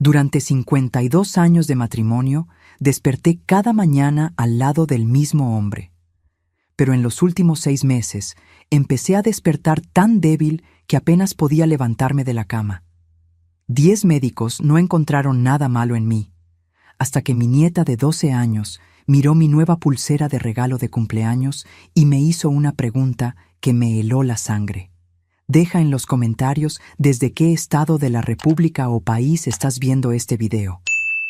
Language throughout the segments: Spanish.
Durante 52 años de matrimonio, desperté cada mañana al lado del mismo hombre. Pero en los últimos 6 meses, empecé a despertar tan débil que apenas podía levantarme de la cama. 10 médicos no encontraron nada malo en mí, hasta que mi nieta de 12 años miró mi nueva pulsera de regalo de cumpleaños y me hizo una pregunta que me heló la sangre. Deja en los comentarios desde qué estado de la República o país estás viendo este video.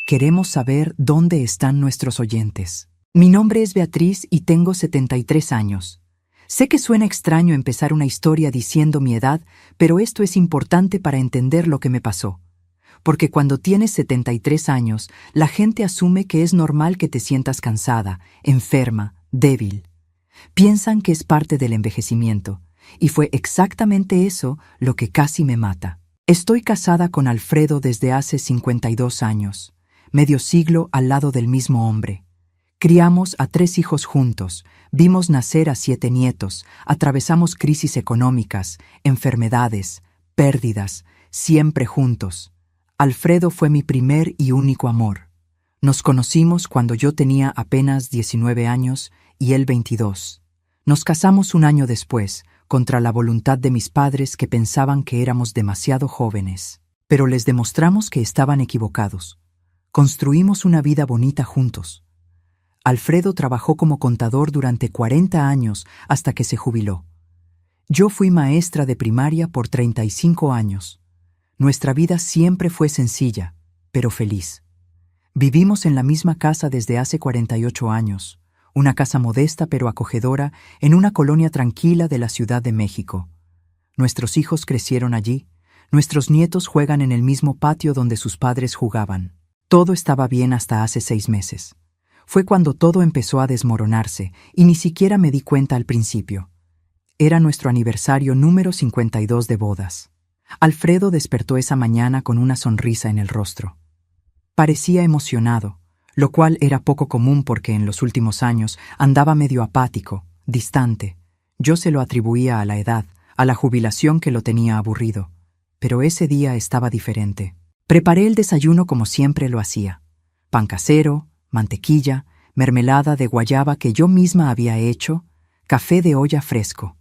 Queremos saber dónde están nuestros oyentes. Mi nombre es Beatriz y tengo 73 años. Sé que suena extraño empezar una historia diciendo mi edad, pero esto es importante para entender lo que me pasó. Porque cuando tienes 73 años, la gente asume que es normal que te sientas cansada, enferma, débil. Piensan que es parte del envejecimiento. Y fue exactamente eso lo que casi me mata. Estoy casada con Alfredo desde hace 52 años, medio siglo al lado del mismo hombre. Criamos a 3 hijos juntos, vimos nacer a 7 nietos, atravesamos crisis económicas, enfermedades, pérdidas, siempre juntos. Alfredo fue mi primer y único amor. Nos conocimos cuando yo tenía apenas 19 años y él 22. Nos casamos un año después, contra la voluntad de mis padres que pensaban que éramos demasiado jóvenes. Pero les demostramos que estaban equivocados. Construimos una vida bonita juntos. Alfredo trabajó como contador durante 40 años hasta que se jubiló. Yo fui maestra de primaria por 35 años. Nuestra vida siempre fue sencilla, pero feliz. Vivimos en la misma casa desde hace 48 años. Una casa modesta pero acogedora en una colonia tranquila de la Ciudad de México. Nuestros hijos crecieron allí, nuestros nietos juegan en el mismo patio donde sus padres jugaban. Todo estaba bien hasta hace 6 meses. Fue cuando todo empezó a desmoronarse y ni siquiera me di cuenta al principio. Era nuestro aniversario número 52 de bodas. Alfredo despertó esa mañana con una sonrisa en el rostro. Parecía emocionado, lo cual era poco común porque en los últimos años andaba medio apático, distante. Yo se lo atribuía a la edad, a la jubilación que lo tenía aburrido. Pero ese día estaba diferente. Preparé el desayuno como siempre lo hacía. Pan casero, mantequilla, mermelada de guayaba que yo misma había hecho, café de olla fresco.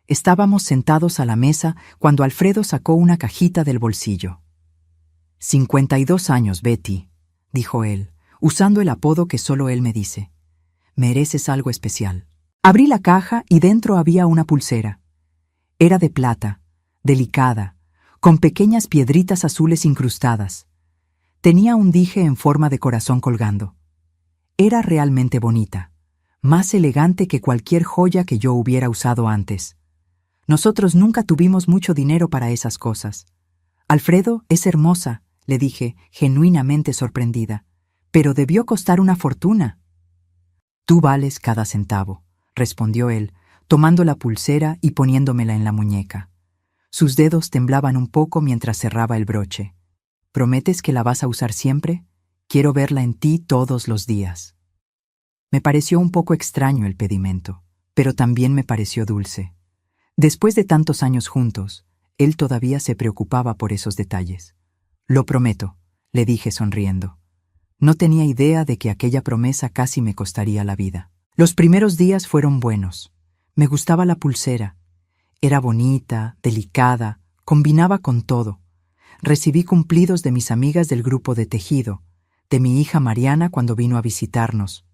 Estábamos sentados a la mesa cuando Alfredo sacó una cajita del bolsillo. 52 años, Betty, dijo él, usando el apodo que solo él me dice. Mereces algo especial. Abrí la caja y dentro había una pulsera. Era de plata, delicada, con pequeñas piedritas azules incrustadas. Tenía un dije en forma de corazón colgando. Era realmente bonita, más elegante que cualquier joya que yo hubiera usado antes. Nosotros nunca tuvimos mucho dinero para esas cosas. Alfredo, es hermosa, le dije, genuinamente sorprendida. Pero debió costar una fortuna. Tú vales cada centavo, respondió él, tomando la pulsera y poniéndomela en la muñeca. Sus dedos temblaban un poco mientras cerraba el broche. ¿Prometes que la vas a usar siempre? Quiero verla en ti todos los días. Me pareció un poco extraño el pedimento, pero también me pareció dulce. Después de tantos años juntos, él todavía se preocupaba por esos detalles. Lo prometo, le dije sonriendo. No tenía idea de que aquella promesa casi me costaría la vida. Los primeros días fueron buenos. Me gustaba la pulsera. Era bonita, delicada, combinaba con todo. Recibí cumplidos de mis amigas del grupo de tejido, de mi hija Mariana cuando vino a visitarnos.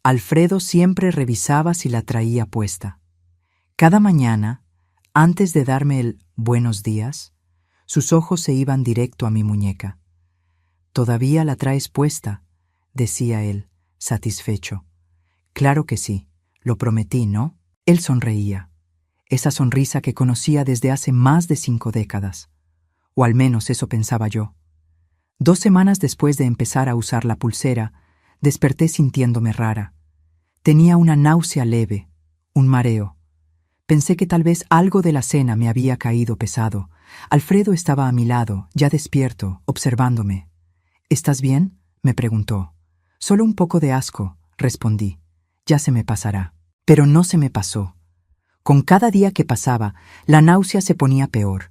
Alfredo siempre revisaba si la traía puesta. Cada mañana, antes de darme el buenos días, sus ojos se iban directo a mi muñeca. «¿Todavía la traes puesta?», decía él, satisfecho. «Claro que sí, lo prometí, ¿no?». Él sonreía, esa sonrisa que conocía desde hace más de 5 décadas. O al menos eso pensaba yo. 2 semanas después de empezar a usar la pulsera, desperté sintiéndome rara. Tenía una náusea leve, un mareo. Pensé que tal vez algo de la cena me había caído pesado. Alfredo estaba a mi lado, ya despierto, observándome. «¿Estás bien?», me preguntó. «Solo un poco de asco», respondí. «Ya se me pasará». Pero no se me pasó. Con cada día que pasaba, la náusea se ponía peor.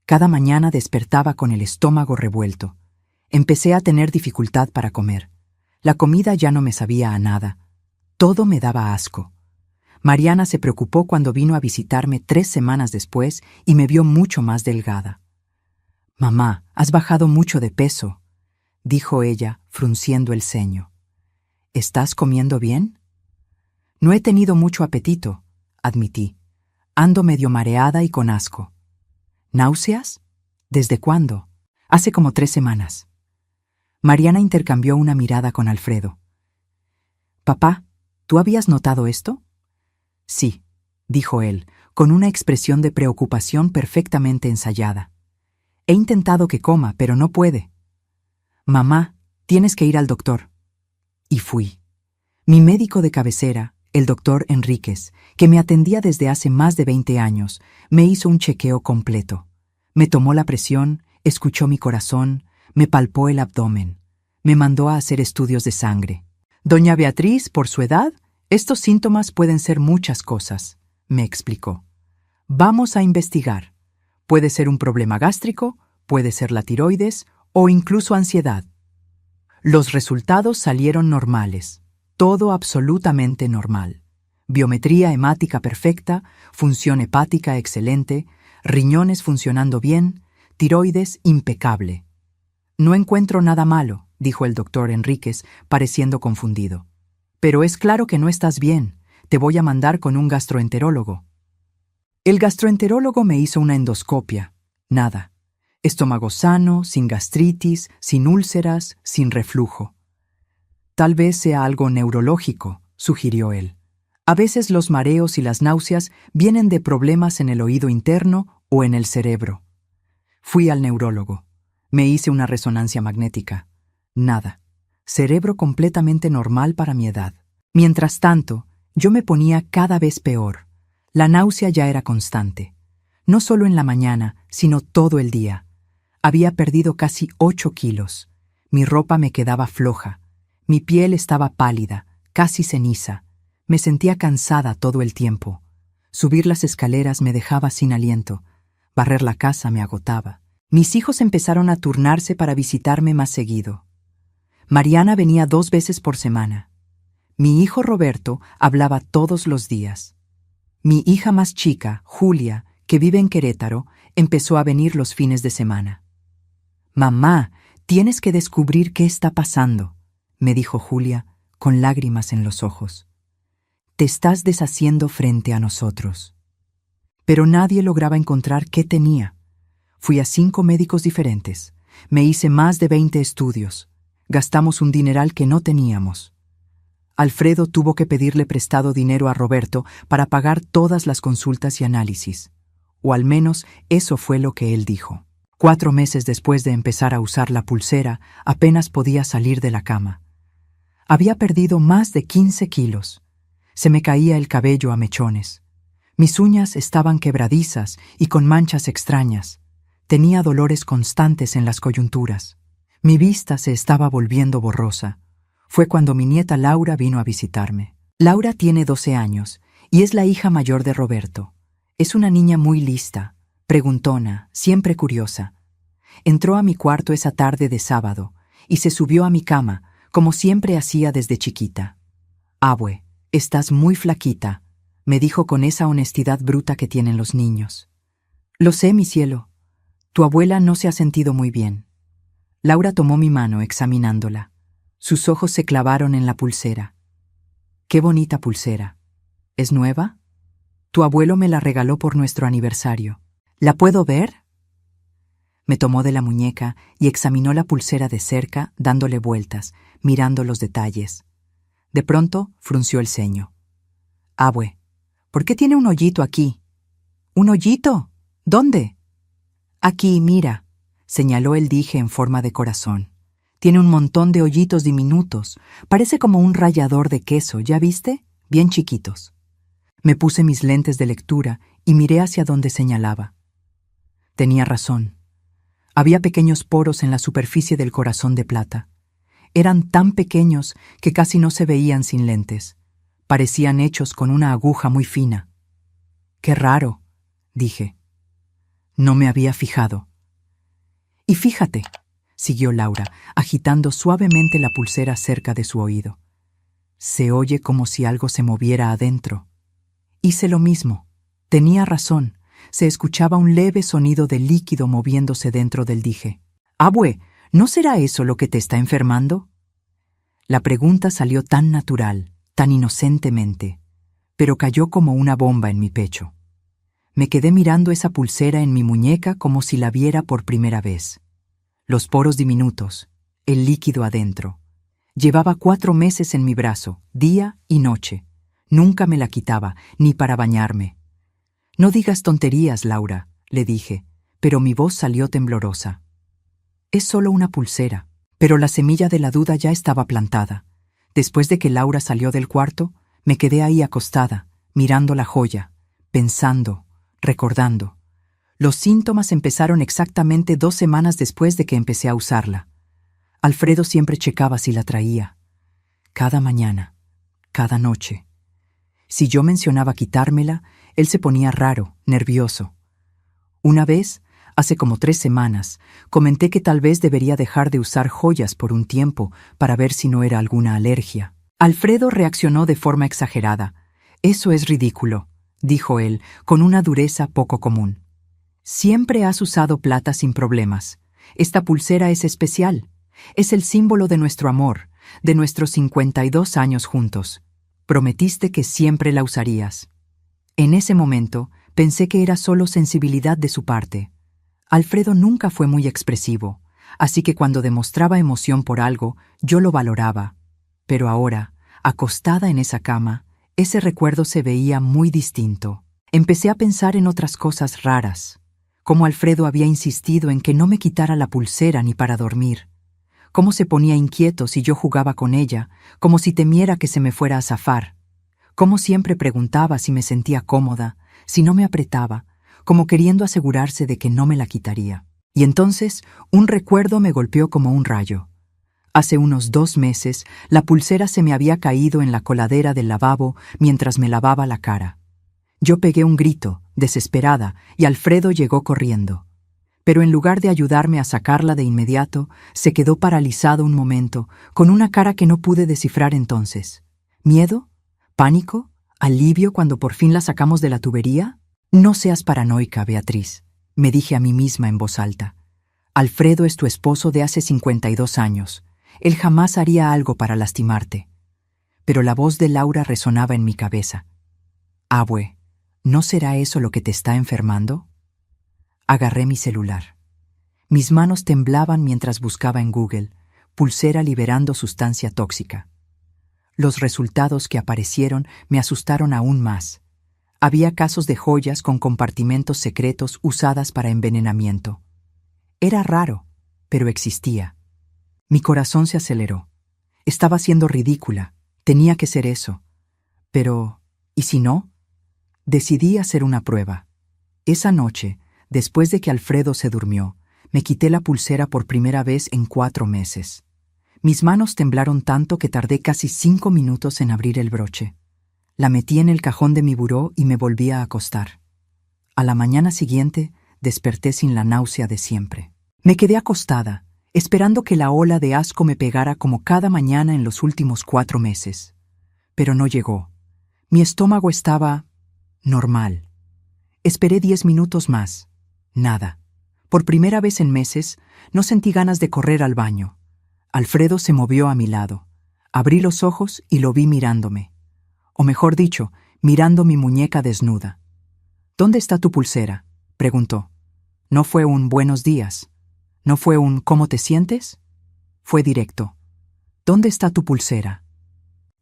Cada mañana despertaba con el estómago revuelto. Empecé a tener dificultad para comer. La comida ya no me sabía a nada. Todo me daba asco. Mariana se preocupó cuando vino a visitarme 3 semanas después y me vio mucho más delgada. «Mamá, has bajado mucho de peso», dijo ella, frunciendo el ceño. «¿Estás comiendo bien?» «No he tenido mucho apetito», admití. «Ando medio mareada y con asco». «¿Náuseas? ¿Desde cuándo?» «Hace como 3 semanas». Mariana intercambió una mirada con Alfredo. «Papá, ¿tú habías notado esto?» «Sí», dijo él, con una expresión de preocupación perfectamente ensayada. «He intentado que coma, pero no puede». «Mamá, tienes que ir al doctor». Y fui. Mi médico de cabecera, el doctor Enríquez, que me atendía desde hace más de 20 años, me hizo un chequeo completo. Me tomó la presión, escuchó mi corazón, me palpó el abdomen. Me mandó a hacer estudios de sangre. «Doña Beatriz, por su edad, estos síntomas pueden ser muchas cosas», me explicó. «Vamos a investigar. Puede ser un problema gástrico, puede ser la tiroides o incluso ansiedad». Los resultados salieron normales. Todo absolutamente normal. Biometría hemática perfecta, función hepática excelente, riñones funcionando bien, tiroides impecable. «No encuentro nada malo», dijo el doctor Enríquez, pareciendo confundido. «Pero es claro que no estás bien. Te voy a mandar con un gastroenterólogo». El gastroenterólogo me hizo una endoscopia. Nada. Estómago sano, sin gastritis, sin úlceras, sin reflujo. «Tal vez sea algo neurológico», sugirió él. «A veces los mareos y las náuseas vienen de problemas en el oído interno o en el cerebro». Fui al neurólogo. Me hice una resonancia magnética. Nada. Cerebro completamente normal para mi edad. Mientras tanto, yo me ponía cada vez peor. La náusea ya era constante. No solo en la mañana, sino todo el día. Había perdido casi 8 kilos. Mi ropa me quedaba floja. Mi piel estaba pálida, casi ceniza. Me sentía cansada todo el tiempo. Subir las escaleras me dejaba sin aliento. Barrer la casa me agotaba. Mis hijos empezaron a turnarse para visitarme más seguido. Mariana venía 2 veces por semana. Mi hijo Roberto hablaba todos los días. Mi hija más chica, Julia, que vive en Querétaro, empezó a venir los fines de semana. «Mamá, tienes que descubrir qué está pasando», me dijo Julia, con lágrimas en los ojos. «Te estás deshaciendo frente a nosotros». Pero nadie lograba encontrar qué tenía. Fui a 5 médicos diferentes. Me hice más de 20 estudios. Gastamos un dineral que no teníamos. Alfredo tuvo que pedirle prestado dinero a Roberto para pagar todas las consultas y análisis. O al menos eso fue lo que él dijo. 4 meses después de empezar a usar la pulsera, apenas podía salir de la cama. Había perdido más de 15 kilos. Se me caía el cabello a mechones. Mis uñas estaban quebradizas y con manchas extrañas. Tenía dolores constantes en las coyunturas. Mi vista se estaba volviendo borrosa. Fue cuando mi nieta Laura vino a visitarme. Laura tiene 12 años y es la hija mayor de Roberto. Es una niña muy lista, preguntona, siempre curiosa. Entró a mi cuarto esa tarde de sábado y se subió a mi cama, como siempre hacía desde chiquita. «Abue, estás muy flaquita», me dijo con esa honestidad bruta que tienen los niños. «Lo sé, mi cielo. Tu abuela no se ha sentido muy bien». Laura tomó mi mano examinándola. Sus ojos se clavaron en la pulsera. «Qué bonita pulsera. ¿Es nueva? Tu abuelo me la regaló por nuestro aniversario. ¿La puedo ver?» Me tomó de la muñeca y examinó la pulsera de cerca, dándole vueltas, mirando los detalles. De pronto frunció el ceño. «Abue, ¿por qué tiene un hoyito aquí?» «¿Un hoyito? ¿Dónde?» «Aquí, mira», señaló el dije en forma de corazón. «Tiene un montón de hoyitos diminutos. Parece como un rallador de queso, ¿ya viste? Bien chiquitos». Me puse mis lentes de lectura y miré hacia donde señalaba. Tenía razón. Había pequeños poros en la superficie del corazón de plata. Eran tan pequeños que casi no se veían sin lentes. Parecían hechos con una aguja muy fina. «Qué raro», dije. No me había fijado. Y fíjate, siguió Laura, agitando suavemente la pulsera cerca de su oído. Se oye como si algo se moviera adentro. Hice lo mismo. Tenía razón. Se escuchaba un leve sonido de líquido moviéndose dentro del dije. «Abue, ¿no será eso lo que te está enfermando?» La pregunta salió tan natural, tan inocentemente, pero cayó como una bomba en mi pecho. Me quedé mirando esa pulsera en mi muñeca como si la viera por primera vez. Los poros diminutos, el líquido adentro. Llevaba 4 meses en mi brazo, día y noche. Nunca me la quitaba, ni para bañarme. «No digas tonterías, Laura», le dije, pero mi voz salió temblorosa. «Es solo una pulsera». Pero la semilla de la duda ya estaba plantada. Después de que Laura salió del cuarto, me quedé ahí acostada, mirando la joya, pensando, recordando. Los síntomas empezaron exactamente 2 semanas después de que empecé a usarla. Alfredo siempre checaba si la traía. Cada mañana, cada noche. Si yo mencionaba quitármela, él se ponía raro, nervioso. Una vez, hace como 3 semanas, comenté que tal vez debería dejar de usar joyas por un tiempo para ver si no era alguna alergia. Alfredo reaccionó de forma exagerada. «Eso es ridículo», dijo él, con una dureza poco común. «Siempre has usado plata sin problemas. Esta pulsera es especial. Es el símbolo de nuestro amor, de nuestros 52 años juntos. Prometiste que siempre la usarías». En ese momento, pensé que era solo sensibilidad de su parte. Alfredo nunca fue muy expresivo, así que cuando demostraba emoción por algo, yo lo valoraba. Pero ahora, acostada en esa cama, ese recuerdo se veía muy distinto. Empecé a pensar en otras cosas raras, cómo Alfredo había insistido en que no me quitara la pulsera ni para dormir, cómo se ponía inquieto si yo jugaba con ella, como si temiera que se me fuera a zafar, cómo siempre preguntaba si me sentía cómoda, si no me apretaba, como queriendo asegurarse de que no me la quitaría. Y entonces un recuerdo me golpeó como un rayo. Hace unos 2 meses, la pulsera se me había caído en la coladera del lavabo mientras me lavaba la cara. Yo pegué un grito, desesperada, y Alfredo llegó corriendo. Pero en lugar de ayudarme a sacarla de inmediato, se quedó paralizado un momento, con una cara que no pude descifrar entonces. ¿Miedo? ¿Pánico? ¿Alivio cuando por fin la sacamos de la tubería? «No seas paranoica, Beatriz», me dije a mí misma en voz alta. «Alfredo es tu esposo de hace 52 años. Él jamás haría algo para lastimarte». Pero la voz de Laura resonaba en mi cabeza. «Abue, ¿no será eso lo que te está enfermando?» Agarré mi celular. Mis manos temblaban mientras buscaba en Google, pulsera liberando sustancia tóxica. Los resultados que aparecieron me asustaron aún más. Había casos de joyas con compartimentos secretos usadas para envenenamiento. Era raro, pero existía. Mi corazón se aceleró. Estaba siendo ridícula. Tenía que ser eso. Pero, ¿y si no? Decidí hacer una prueba. Esa noche, después de que Alfredo se durmió, me quité la pulsera por primera vez en 4 meses. Mis manos temblaron tanto que tardé casi 5 minutos en abrir el broche. La metí en el cajón de mi buró y me volví a acostar. A la mañana siguiente, desperté sin la náusea de siempre. Me quedé acostada, esperando que la ola de asco me pegara como cada mañana en los últimos 4 meses. Pero no llegó. Mi estómago estaba normal. Esperé 10 minutos más. Nada. Por primera vez en meses, no sentí ganas de correr al baño. Alfredo se movió a mi lado. Abrí los ojos y lo vi mirándome. O mejor dicho, mirando mi muñeca desnuda. «¿Dónde está tu pulsera?», preguntó. No fue un «buenos días». No fue un «¿cómo te sientes?». Fue directo. «¿Dónde está tu pulsera?».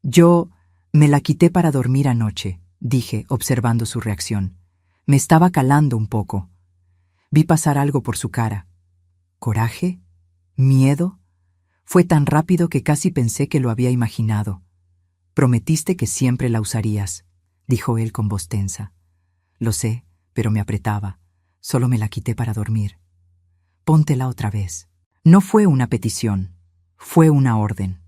«Yo me la quité para dormir anoche», dije, observando su reacción. Me estaba calando un poco. Vi pasar algo por su cara. ¿Coraje? ¿Miedo? Fue tan rápido que casi pensé que lo había imaginado. «Prometiste que siempre la usarías», dijo él con voz tensa. «Lo sé, pero me apretaba. Solo me la quité para dormir». «Póntela otra vez». No fue una petición, fue una orden.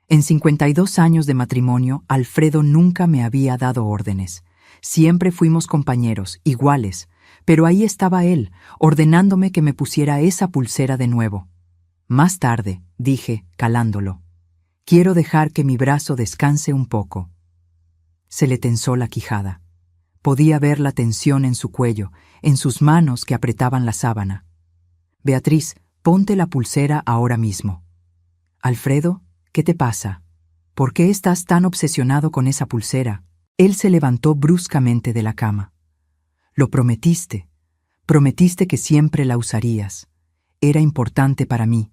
En 52 años de matrimonio, Alfredo nunca me había dado órdenes. Siempre fuimos compañeros, iguales, pero ahí estaba él, ordenándome que me pusiera esa pulsera de nuevo. Más tarde, dije, calándolo. Quiero dejar que mi brazo descanse un poco. Se le tensó la quijada. Podía ver la tensión en su cuello, en sus manos que apretaban la sábana. Beatriz, ponte la pulsera ahora mismo. Alfredo, ¿qué te pasa? ¿Por qué estás tan obsesionado con esa pulsera? Él se levantó bruscamente de la cama. Lo prometiste. Prometiste que siempre la usarías. Era importante para mí.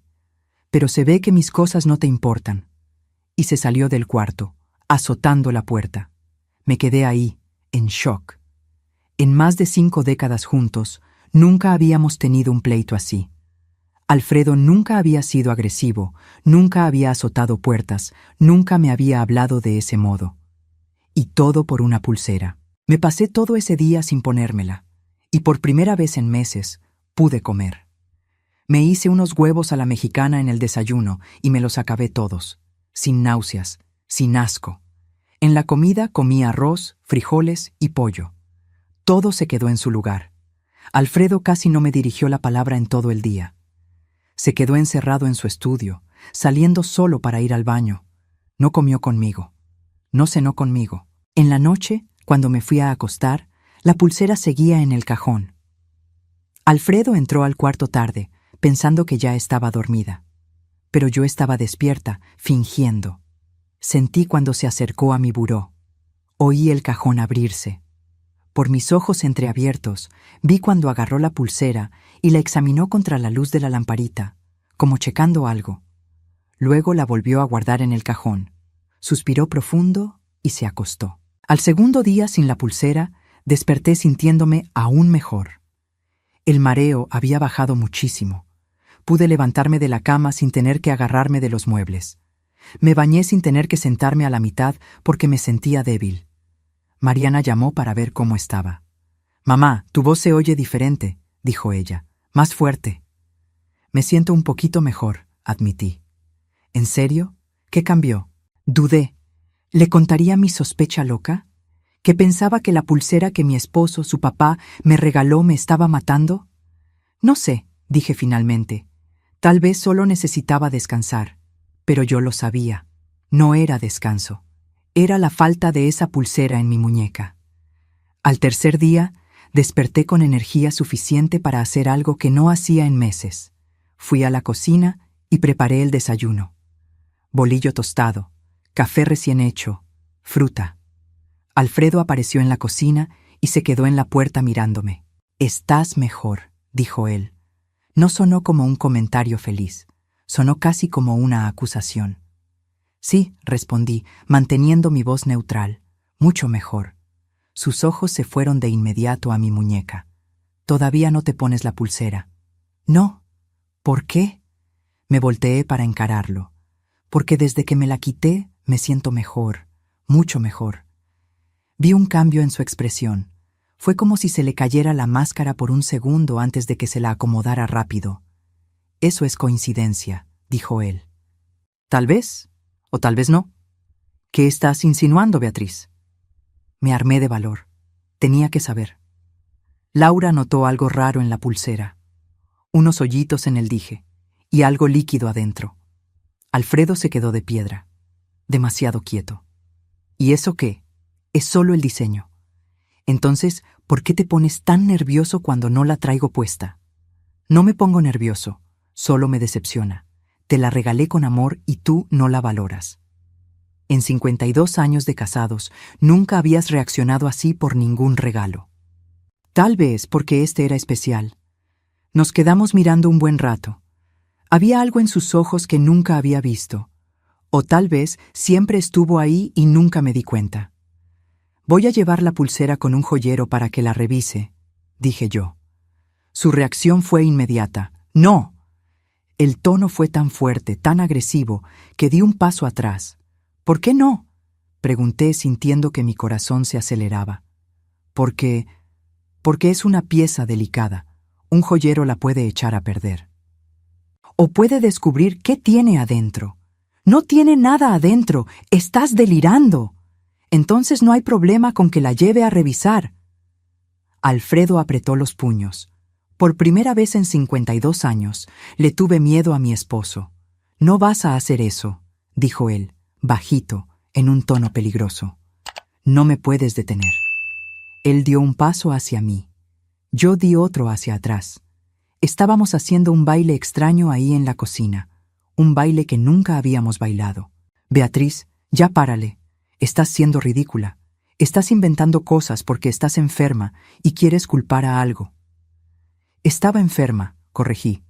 Pero se ve que mis cosas no te importan. Y se salió del cuarto, azotando la puerta. Me quedé ahí, en shock. En más de 5 décadas juntos, nunca habíamos tenido un pleito así. Alfredo nunca había sido agresivo, nunca había azotado puertas, nunca me había hablado de ese modo. Y todo por una pulsera. Me pasé todo ese día sin ponérmela, y por primera vez en meses pude comer. Me hice unos huevos a la mexicana en el desayuno y me los acabé todos, sin náuseas, sin asco. En la comida comí arroz, frijoles y pollo. Todo se quedó en su lugar. Alfredo casi no me dirigió la palabra en todo el día. Se quedó encerrado en su estudio, saliendo solo para ir al baño. No comió conmigo. No cenó conmigo. En la noche, cuando me fui a acostar, la pulsera seguía en el cajón. Alfredo entró al cuarto tarde, pensando que ya estaba dormida. Pero yo estaba despierta, fingiendo. Sentí cuando se acercó a mi buró. Oí el cajón abrirse. Por mis ojos entreabiertos, vi cuando agarró la pulsera y la examinó contra la luz de la lamparita, como checando algo. Luego la volvió a guardar en el cajón. Suspiró profundo y se acostó. Al segundo día sin la pulsera, desperté sintiéndome aún mejor. El mareo había bajado muchísimo. Pude levantarme de la cama sin tener que agarrarme de los muebles. Me bañé sin tener que sentarme a la mitad porque me sentía débil. Mariana llamó para ver cómo estaba. «Mamá, tu voz se oye diferente», dijo ella, «más fuerte». «Me siento un poquito mejor», admití. «¿En serio? ¿Qué cambió?» Dudé. ¿Le contaría mi sospecha loca? ¿Que pensaba que la pulsera que mi esposo, su papá, me regaló me estaba matando? No sé, dije finalmente. Tal vez solo necesitaba descansar. Pero yo lo sabía. No era descanso. Era la falta de esa pulsera en mi muñeca. Al tercer día, desperté con energía suficiente para hacer algo que no hacía en meses. Fui a la cocina y preparé el desayuno. Bolillo tostado, café recién hecho, fruta. Alfredo apareció en la cocina y se quedó en la puerta mirándome. «Estás mejor», dijo él. No sonó como un comentario feliz, sonó casi como una acusación. «Sí», respondí, manteniendo mi voz neutral, «mucho mejor». Sus ojos se fueron de inmediato a mi muñeca. «¿Todavía no te pones la pulsera?» «No». «¿Por qué?» Me volteé para encararlo. «Porque desde que me la quité, me siento mejor, mucho mejor». Vi un cambio en su expresión. Fue como si se le cayera la máscara por un segundo antes de que se la acomodara rápido. «Eso es coincidencia», dijo él. «Tal vez, o tal vez no». «¿Qué estás insinuando, Beatriz?» Me armé de valor. Tenía que saber. Laura notó algo raro en la pulsera. Unos hoyitos en el dije, y algo líquido adentro. Alfredo se quedó de piedra, demasiado quieto. «¿Y eso qué? Es solo el diseño. Entonces, ¿por qué te pones tan nervioso cuando no la traigo puesta?» «No me pongo nervioso, solo me decepciona. Te la regalé con amor y tú no la valoras. En 52 años de casados, nunca habías reaccionado así por ningún regalo». Tal vez porque este era especial. Nos quedamos mirando un buen rato. Había algo en sus ojos que nunca había visto. O tal vez siempre estuvo ahí y nunca me di cuenta. «Voy a llevar la pulsera con un joyero para que la revise», dije yo. Su reacción fue inmediata. «¡No!». El tono fue tan fuerte, tan agresivo, que di un paso atrás. «¿Por qué no?», pregunté sintiendo que mi corazón se aceleraba. Porque es una pieza delicada. Un joyero la puede echar a perder. O puede descubrir qué tiene adentro. «No tiene nada adentro. Estás delirando». «Entonces no hay problema con que la lleve a revisar». Alfredo apretó los puños. Por primera vez en 52 años, le tuve miedo a mi esposo. «No vas a hacer eso», dijo él, bajito, en un tono peligroso. «No me puedes detener». Él dio un paso hacia mí. Yo di otro hacia atrás. Estábamos haciendo un baile extraño ahí en la cocina, un baile que nunca habíamos bailado. «Beatriz, ya párale. Estás siendo ridícula. Estás inventando cosas porque estás enferma y quieres culpar a algo». «Estaba enferma», corregí.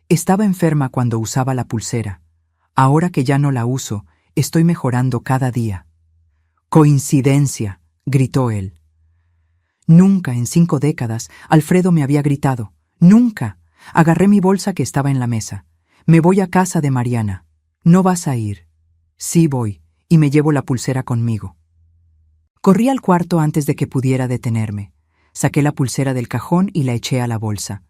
«Estaba enferma cuando usaba la pulsera. Ahora que ya no la uso, estoy mejorando cada día». «Coincidencia», gritó él. Nunca en 5 décadas Alfredo me había gritado. Nunca. Agarré mi bolsa que estaba en la mesa. «Me voy a casa de Mariana». «No vas a ir». «Sí voy, y me llevo la pulsera conmigo». Corrí al cuarto antes de que pudiera detenerme. Saqué la pulsera del cajón y la eché a la bolsa.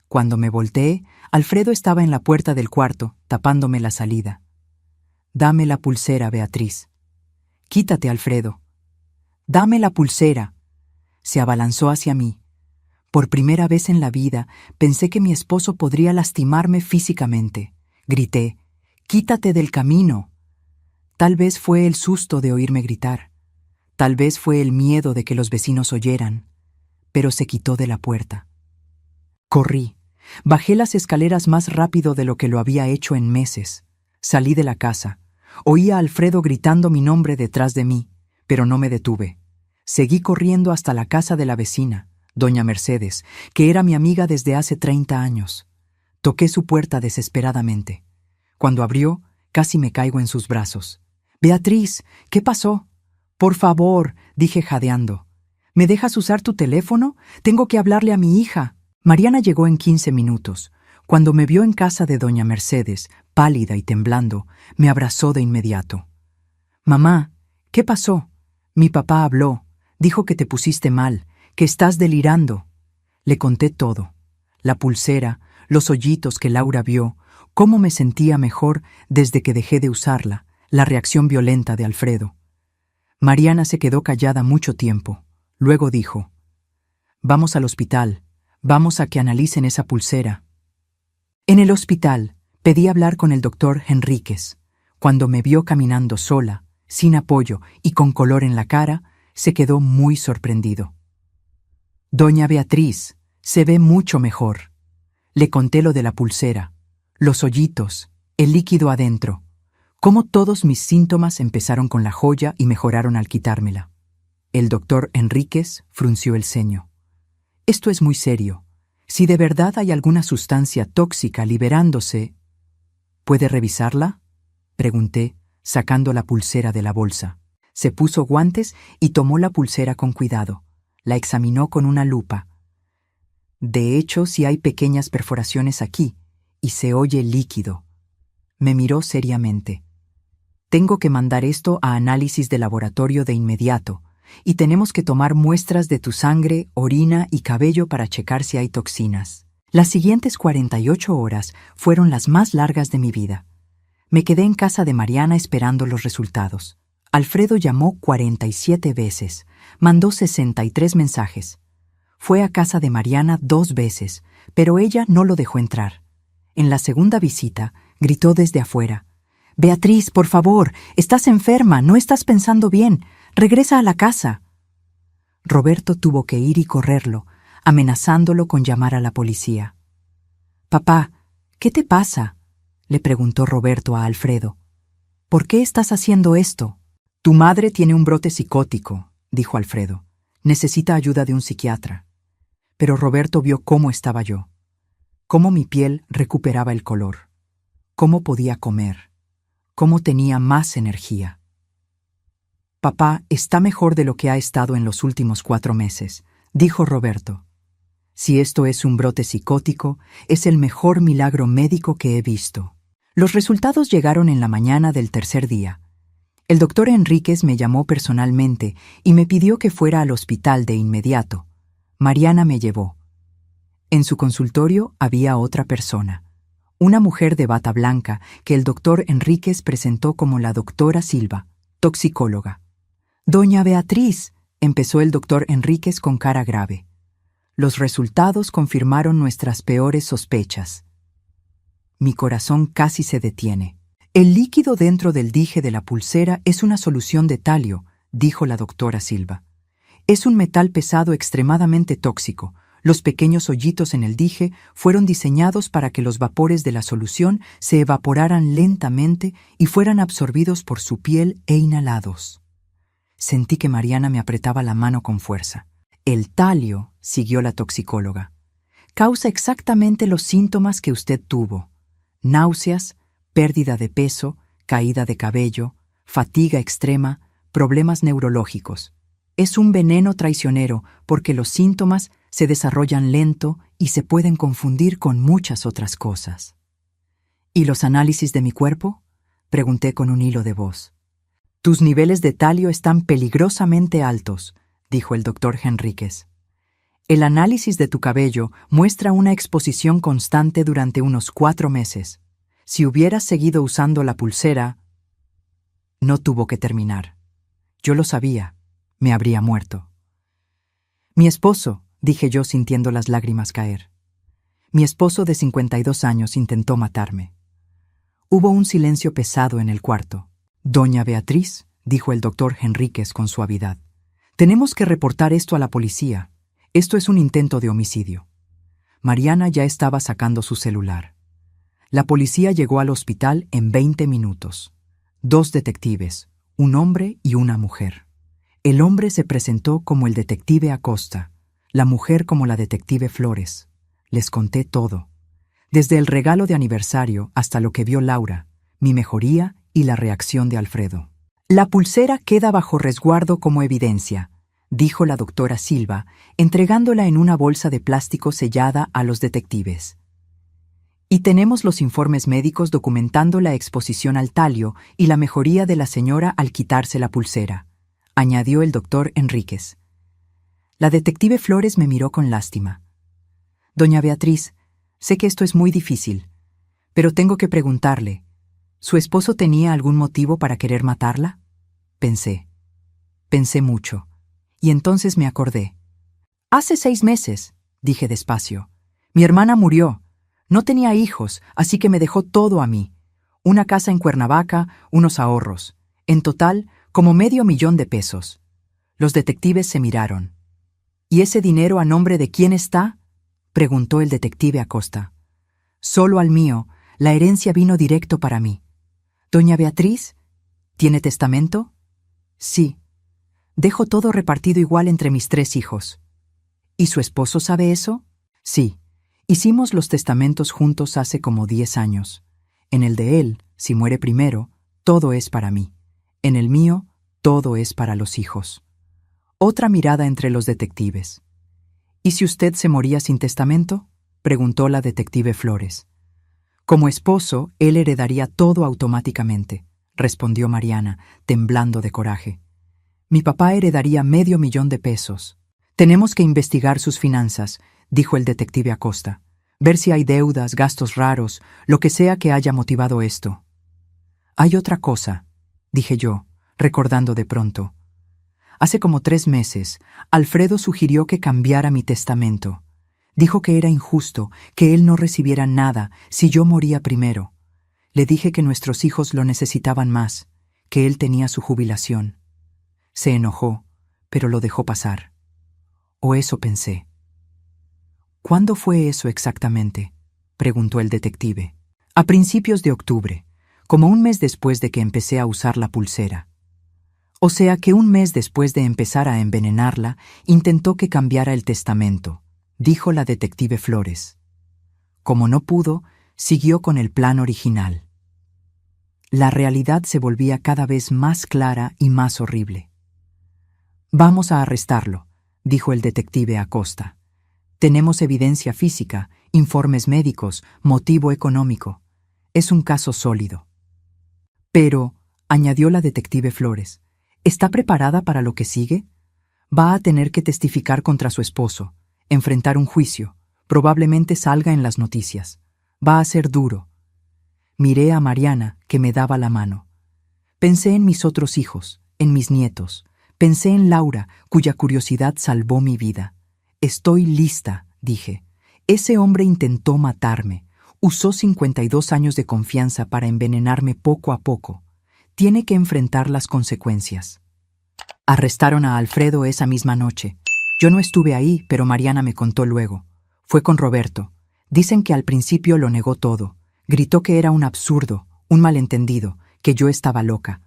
Cuando me volteé, Alfredo estaba en la puerta del cuarto, tapándome la salida. «Dame la pulsera, Beatriz». «Quítate, Alfredo». «Dame la pulsera». Se abalanzó hacia mí. Por primera vez en la vida pensé que mi esposo podría lastimarme físicamente. Grité: «¡Quítate del camino!». Tal vez fue el susto de oírme gritar. Tal vez fue el miedo de que los vecinos oyeran. Pero se quitó de la puerta. Corrí. Bajé las escaleras más rápido de lo que lo había hecho en meses. Salí de la casa. Oí a Alfredo gritando mi nombre detrás de mí, pero no me detuve. Seguí corriendo hasta la casa de la vecina, doña Mercedes, que era mi amiga desde hace 30 años. Toqué su puerta desesperadamente. Cuando abrió, casi me caigo en sus brazos. «Beatriz, ¿qué pasó?» «Por favor», dije jadeando. «¿Me dejas usar tu teléfono? Tengo que hablarle a mi hija». Mariana llegó en 15 minutos. Cuando me vio en casa de doña Mercedes, pálida y temblando, me abrazó de inmediato. «Mamá, ¿qué pasó?» «Mi papá habló. Dijo que te pusiste mal, que estás delirando». Le conté todo. La pulsera, los hoyitos que Laura vio, cómo me sentía mejor desde que dejé de usarla, la reacción violenta de Alfredo. Mariana se quedó callada mucho tiempo. Luego dijo: «Vamos al hospital. Vamos a que analicen esa pulsera». En el hospital pedí hablar con el doctor Enríquez. Cuando me vio caminando sola, sin apoyo y con color en la cara, se quedó muy sorprendido. «Doña Beatriz, se ve mucho mejor». Le conté lo de la pulsera, los hoyitos, el líquido adentro, cómo todos mis síntomas empezaron con la joya y mejoraron al quitármela. El doctor Enríquez frunció el ceño. «Esto es muy serio. Si de verdad hay alguna sustancia tóxica liberándose...» «¿Puede revisarla?», pregunté, sacando la pulsera de la bolsa. Se puso guantes y tomó la pulsera con cuidado. La examinó con una lupa. «De hecho, sí hay pequeñas perforaciones aquí, y se oye líquido». Me miró seriamente. «Tengo que mandar esto a análisis de laboratorio de inmediato, y tenemos que tomar muestras de tu sangre, orina y cabello para checar si hay toxinas». Las siguientes 48 horas fueron las más largas de mi vida. Me quedé en casa de Mariana esperando los resultados. Alfredo llamó 47 veces, mandó 63 mensajes. Fue a casa de Mariana 2 veces, pero ella no lo dejó entrar. En la segunda visita, gritó desde afuera: «Beatriz, por favor, estás enferma, no estás pensando bien, regresa a la casa». Roberto tuvo que ir y correrlo, amenazándolo con llamar a la policía. «Papá, ¿qué te pasa?», le preguntó Roberto a Alfredo. «¿Por qué estás haciendo esto?». «Tu madre tiene un brote psicótico», dijo Alfredo. «Necesita ayuda de un psiquiatra». Pero Roberto vio cómo estaba yo, cómo mi piel recuperaba el color, cómo podía comer, cómo tenía más energía. «Papá está mejor de lo que ha estado en los últimos 4 meses», dijo Roberto. «Si esto es un brote psicótico, es el mejor milagro médico que he visto». Los resultados llegaron en la mañana del tercer día. El doctor Enríquez me llamó personalmente y me pidió que fuera al hospital de inmediato. Mariana me llevó. En su consultorio había otra persona, una mujer de bata blanca que el doctor Enríquez presentó como la doctora Silva, toxicóloga. «Doña Beatriz», empezó el doctor Enríquez con cara grave. Los resultados confirmaron nuestras peores sospechas. Mi corazón casi se detiene. El líquido dentro del dije de la pulsera es una solución de talio, dijo la doctora Silva. Es un metal pesado extremadamente tóxico. Los pequeños hoyitos en el dije fueron diseñados para que los vapores de la solución se evaporaran lentamente y fueran absorbidos por su piel e inhalados. Sentí que Mariana me apretaba la mano con fuerza. El talio, siguió la toxicóloga, causa exactamente los síntomas que usted tuvo: náuseas, pérdida de peso, caída de cabello, fatiga extrema, problemas neurológicos. Es un veneno traicionero porque los síntomas se desarrollan lento y se pueden confundir con muchas otras cosas. ¿Y los análisis de mi cuerpo?, pregunté con un hilo de voz. Tus niveles de talio están peligrosamente altos, dijo el doctor Henríquez. El análisis de tu cabello muestra una exposición constante durante unos 4 meses. Si hubieras seguido usando la pulsera... No tuvo que terminar. Yo lo sabía. Me habría muerto. Mi esposo, dije yo sintiendo las lágrimas caer. Mi esposo de 52 años intentó matarme. Hubo un silencio pesado en el cuarto. Doña Beatriz, dijo el doctor Henríquez con suavidad, tenemos que reportar esto a la policía. Esto es un intento de homicidio. Mariana ya estaba sacando su celular. La policía llegó al hospital en 20 minutos. 2 detectives, un hombre y una mujer. El hombre se presentó como el detective Acosta, la mujer como la detective Flores. Les conté todo, desde el regalo de aniversario hasta lo que vio Laura, mi mejoría y la reacción de Alfredo. La pulsera queda bajo resguardo como evidencia, dijo la doctora Silva, entregándola en una bolsa de plástico sellada a los detectives. Y tenemos los informes médicos documentando la exposición al talio y la mejoría de la señora al quitarse la pulsera, añadió el doctor Henríquez. La detective Flores me miró con lástima. Doña Beatriz, sé que esto es muy difícil, pero tengo que preguntarle, ¿su esposo tenía algún motivo para querer matarla? Pensé mucho, y entonces me acordé. Hace 6 meses, dije despacio, mi hermana murió. No tenía hijos, así que me dejó todo a mí. Una casa en Cuernavaca, unos ahorros. En total, como $500,000 de pesos. Los detectives se miraron. ¿Y ese dinero a nombre de quién está?, preguntó el detective Acosta. Solo al mío, la herencia vino directo para mí. Doña Beatriz, ¿tiene testamento? Sí. Dejo todo repartido igual entre mis 3 hijos. ¿Y su esposo sabe eso? Sí. Hicimos los testamentos juntos hace como 10 años. En el de él, si muere primero, todo es para mí. En el mío, todo es para los hijos. Otra mirada entre los detectives. ¿Y si usted se moría sin testamento?, preguntó la detective Flores. Como esposo, él heredaría todo automáticamente, respondió Mariana, temblando de coraje. Mi papá heredaría $500,000 de pesos. Tenemos que investigar sus finanzas, dijo el detective Acosta. Ver si hay deudas, gastos raros, lo que sea que haya motivado esto. Hay otra cosa, dije yo, recordando de pronto. Hace como 3 meses, Alfredo sugirió que cambiara mi testamento. Dijo que era injusto, que él no recibiera nada si yo moría primero. Le dije que nuestros hijos lo necesitaban más, que él tenía su jubilación. Se enojó, pero lo dejó pasar. O eso pensé. ¿Cuándo fue eso exactamente?, preguntó el detective. A principios de octubre, como un mes después de que empecé a usar la pulsera. O sea que un mes después de empezar a envenenarla, intentó que cambiara el testamento, dijo la detective Flores. Como no pudo, siguió con el plan original. La realidad se volvía cada vez más clara y más horrible. Vamos a arrestarlo, dijo el detective Acosta. Tenemos evidencia física, informes médicos, motivo económico. Es un caso sólido. Pero, añadió la detective Flores, ¿está preparada para lo que sigue? Va a tener que testificar contra su esposo, enfrentar un juicio, probablemente salga en las noticias. Va a ser duro. Miré a Mariana, que me daba la mano. Pensé en mis otros hijos, en mis nietos. Pensé en Laura, cuya curiosidad salvó mi vida. Estoy lista, dije. Ese hombre intentó matarme. Usó 52 años de confianza para envenenarme poco a poco. Tiene que enfrentar las consecuencias. Arrestaron a Alfredo esa misma noche. Yo no estuve ahí, pero Mariana me contó luego. Fue con Roberto. Dicen que al principio lo negó todo. Gritó que era un absurdo, un malentendido, que yo estaba loca.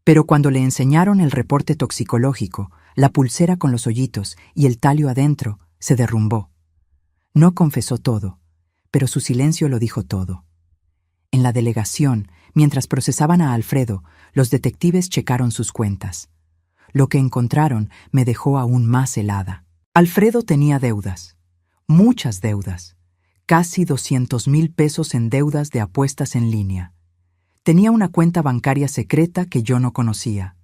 Pero cuando le enseñaron el reporte toxicológico, la pulsera con los hoyitos y el talio adentro, se derrumbó. No confesó todo, pero su silencio lo dijo todo. En la delegación, mientras procesaban a Alfredo, los detectives checaron sus cuentas. Lo que encontraron me dejó aún más helada. Alfredo tenía deudas, muchas deudas, casi 200,000 pesos en deudas de apuestas en línea. Tenía una cuenta bancaria secreta que yo no conocía.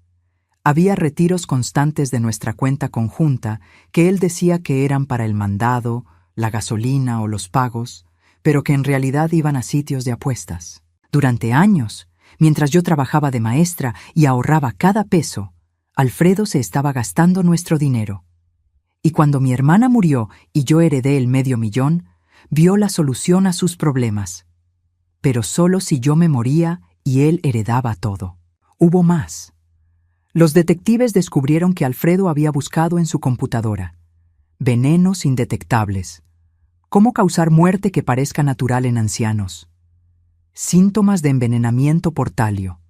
Había retiros constantes de nuestra cuenta conjunta que él decía que eran para el mandado, la gasolina o los pagos, pero que en realidad iban a sitios de apuestas. Durante años, mientras yo trabajaba de maestra y ahorraba cada peso, Alfredo se estaba gastando nuestro dinero. Y cuando mi hermana murió y yo heredé el $500,000, vio la solución a sus problemas. Pero solo si yo me moría y él heredaba todo. Hubo más. Los detectives descubrieron que Alfredo había buscado en su computadora venenos indetectables. ¿Cómo causar muerte que parezca natural en ancianos? Síntomas de envenenamiento por talio.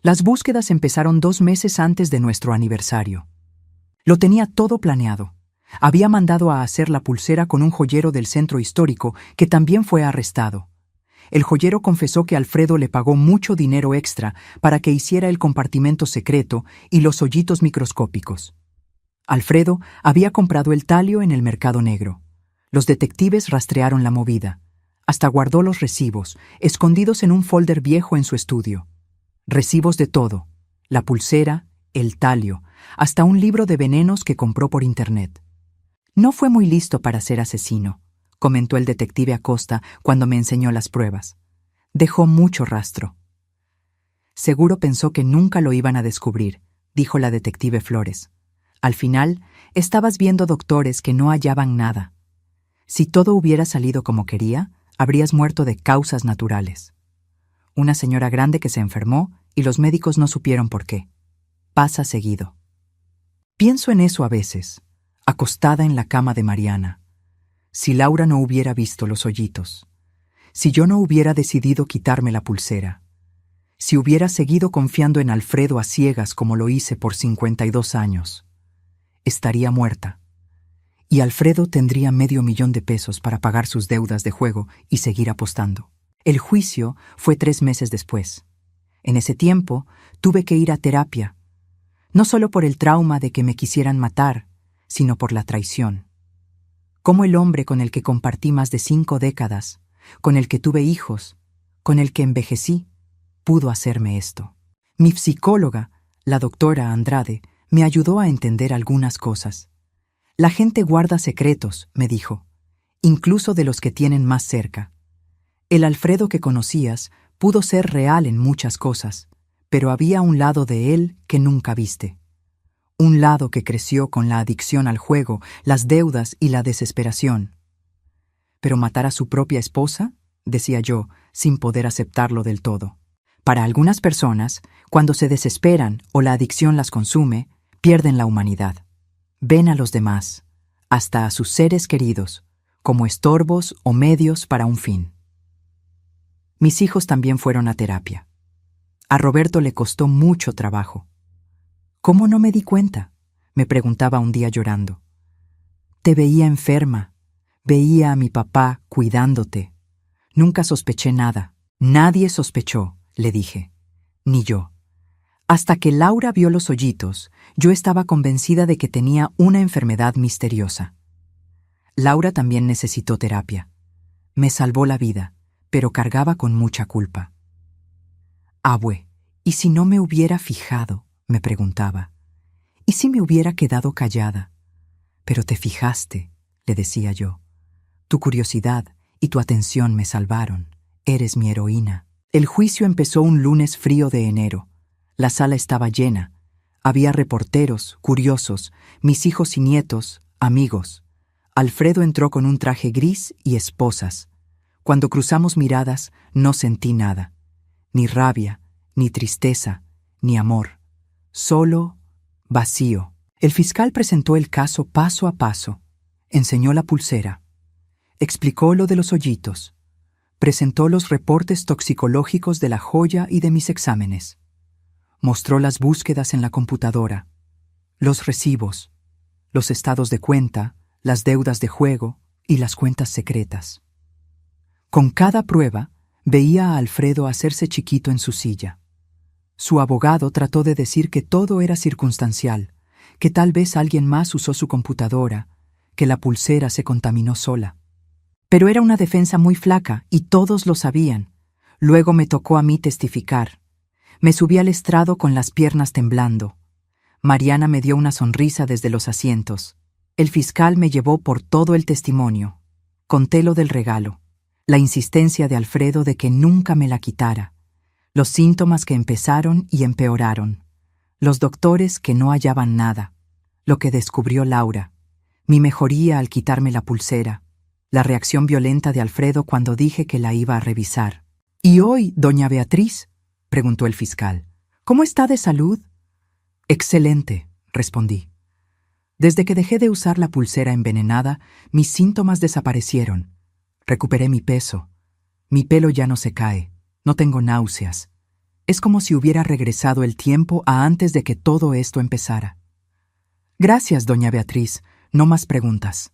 Las búsquedas empezaron 2 meses antes de nuestro aniversario. Lo tenía todo planeado. Había mandado a hacer la pulsera con un joyero del centro histórico que también fue arrestado. El joyero confesó que Alfredo le pagó mucho dinero extra para que hiciera el compartimento secreto y los hoyitos microscópicos. Alfredo había comprado el talio en el mercado negro. Los detectives rastrearon la movida. Hasta guardó los recibos, escondidos en un folder viejo en su estudio. Recibos de todo: la pulsera, el talio, hasta un libro de venenos que compró por internet. No fue muy listo para ser asesino, comentó el detective Acosta cuando me enseñó las pruebas. Dejó mucho rastro. Seguro pensó que nunca lo iban a descubrir, dijo la detective Flores. Al final, estabas viendo doctores que no hallaban nada. Si todo hubiera salido como quería, habrías muerto de causas naturales. Una señora grande que se enfermó y los médicos no supieron por qué. Pasa seguido. Pienso en eso a veces, acostada en la cama de Mariana. Si Laura no hubiera visto los hoyitos, si yo no hubiera decidido quitarme la pulsera, si hubiera seguido confiando en Alfredo a ciegas como lo hice por 52 años, estaría muerta. Y Alfredo tendría $500,000 para pagar sus deudas de juego y seguir apostando. El juicio fue 3 meses después. En ese tiempo, tuve que ir a terapia, no solo por el trauma de que me quisieran matar, sino por la traición. Cómo el hombre con el que compartí más de 5 décadas, con el que tuve hijos, con el que envejecí, pudo hacerme esto. Mi psicóloga, la doctora Andrade, me ayudó a entender algunas cosas. La gente guarda secretos, me dijo, incluso de los que tienen más cerca. El Alfredo que conocías pudo ser real en muchas cosas, pero había un lado de él que nunca viste. Un lado que creció con la adicción al juego, las deudas y la desesperación. ¿Pero matar a su propia esposa?, decía yo, sin poder aceptarlo del todo. Para algunas personas, cuando se desesperan o la adicción las consume, pierden la humanidad. Ven a los demás, hasta a sus seres queridos, como estorbos o medios para un fin. Mis hijos también fueron a terapia. A Roberto le costó mucho trabajo. ¿Cómo no me di cuenta?, me preguntaba un día llorando. Te veía enferma, veía a mi papá cuidándote. Nunca sospeché nada. Nadie sospechó, le dije. Ni yo. Hasta que Laura vio los hoyitos, yo estaba convencida de que tenía una enfermedad misteriosa. Laura también necesitó terapia. Me salvó la vida, pero cargaba con mucha culpa. Abue, ¿y si no me hubiera fijado?, me preguntaba. ¿Y si me hubiera quedado callada? Pero te fijaste, le decía yo. Tu curiosidad y tu atención me salvaron. Eres mi heroína. El juicio empezó un lunes frío de enero. La sala estaba llena. Había reporteros, curiosos, mis hijos y nietos, amigos. Alfredo entró con un traje gris y esposas. Cuando cruzamos miradas, no sentí nada. Ni rabia, ni tristeza, ni amor. Solo vacío. El fiscal presentó el caso paso a paso. Enseñó la pulsera. Explicó lo de los hoyitos. Presentó los reportes toxicológicos de la joya y de mis exámenes. Mostró las búsquedas en la computadora, los recibos, los estados de cuenta, las deudas de juego y las cuentas secretas. Con cada prueba, veía a Alfredo hacerse chiquito en su silla. Su abogado trató de decir que todo era circunstancial, que tal vez alguien más usó su computadora, que la pulsera se contaminó sola. Pero era una defensa muy flaca y todos lo sabían. Luego me tocó a mí testificar. Me subí al estrado con las piernas temblando. Mariana me dio una sonrisa desde los asientos. El fiscal me llevó por todo el testimonio. Conté lo del regalo, la insistencia de Alfredo de que nunca me la quitara, los síntomas que empezaron y empeoraron, los doctores que no hallaban nada, lo que descubrió Laura, mi mejoría al quitarme la pulsera, la reacción violenta de Alfredo cuando dije que la iba a revisar. «¿Y hoy, doña Beatriz?», preguntó el fiscal. «¿Cómo está de salud?». «Excelente», respondí. Desde que dejé de usar la pulsera envenenada, mis síntomas desaparecieron. Recuperé mi peso. Mi pelo ya no se cae. No tengo náuseas. Es como si hubiera regresado el tiempo a antes de que todo esto empezara. «Gracias, doña Beatriz. No más preguntas».